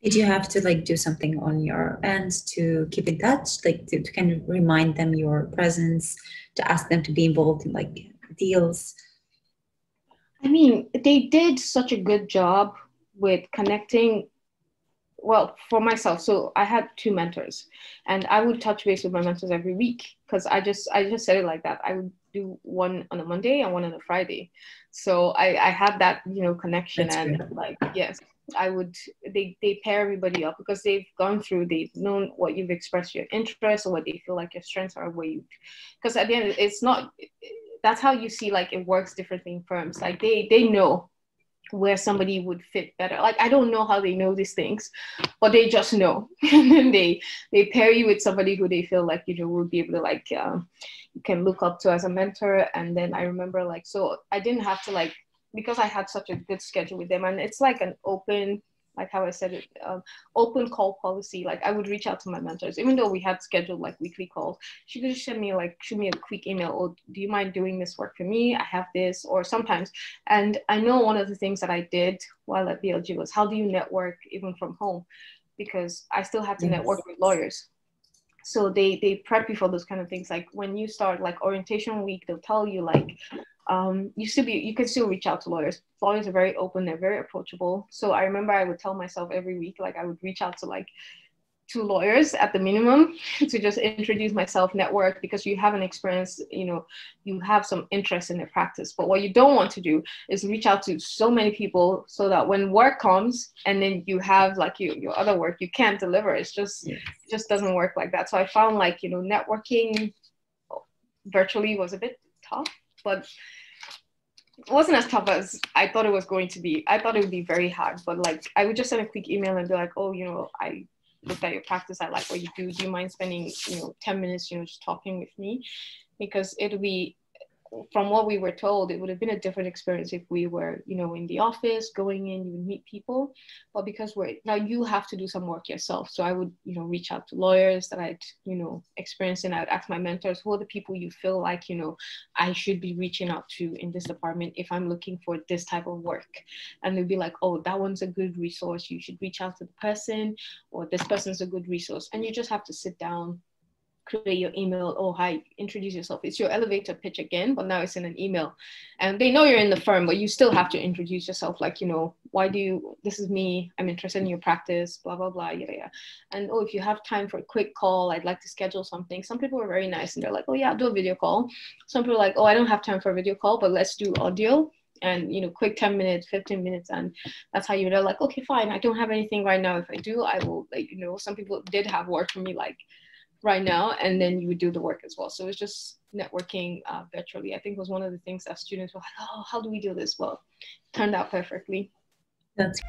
Did you have to like do something on your end to keep in touch, like to kind of remind them your presence, to ask them to be involved in like deals? I mean, they did such a good job with connecting. Well, for myself, so I had two mentors, and I would touch base with my mentors every week because I just said it like that. I would do one on a Monday and one on a Friday. So I had that, connection, That's and great. like, yes, I would. They pair everybody up because they've gone through, they've known what you've expressed your interest or what they feel like your strengths are, where you, because at the end it's not. That's how you see like it works differently in firms. Like they know where somebody would fit better. Like I don't know how they know these things, but they just know. And then they pair you with somebody who they feel like will be able to like you can look up to as a mentor. And then I remember like, so I didn't have to like, because I had such a good schedule with them, and it's like an open, like how I said it, open call policy. Like I would reach out to my mentors, even though we had scheduled like weekly calls. She could just send me like, shoot me a quick email, or do you mind doing this work for me? I have this, or sometimes. And I know one of the things that I did while at BLG was, how do you network even from home? Because I still had to Yes. network with lawyers. So they prep you for those kind of things. Like when you start like orientation week, they'll tell you like, you can still reach out to lawyers. Lawyers are very open, they're very approachable. So I remember I would tell myself every week, like I would reach out to like two lawyers at the minimum to just introduce myself, network, because you have an experience, you have some interest in the practice. But what you don't want to do is reach out to so many people so that when work comes and then you have like your other work, you can't deliver. Yes. It just doesn't work like that. So I found like, networking virtually was a bit tough, but it wasn't as tough as I thought it was going to be. I thought it would be very hard, but like I would just send a quick email and be like, oh, I looked at your practice. I like what you do. Do you mind spending, 10 minutes, just talking with me? Because it'll be, from what we were told, it would have been a different experience if we were, in the office, going in, you would meet people. But because we're now, you have to do some work yourself. So I would, reach out to lawyers that I'd, experienced, and I'd ask my mentors, who are the people you feel like, I should be reaching out to in this department if I'm looking for this type of work. And they'd be like, oh, that one's a good resource. You should reach out to the person, or this person's a good resource. And you just have to sit down, create your email. Oh, hi, introduce yourself. It's your elevator pitch again, but now it's in an email. And they know you're in the firm, but you still have to introduce yourself. Like, this is me, I'm interested in your practice, blah, blah, blah, yada, yada. And oh, if you have time for a quick call, I'd like to schedule something. Some people are very nice and they're like, oh yeah, I'll do a video call. Some people are like, oh, I don't have time for a video call, but let's do audio. And quick 10 minutes, 15 minutes, and that's how they're like, okay, fine, I don't have anything right now. If I do, I will let you know. Some people did have work for me like right now, and then you would do the work as well. So it's just networking virtually. I think was one of the things that students were like, oh, how do we do this? Well, it turned out perfectly. That's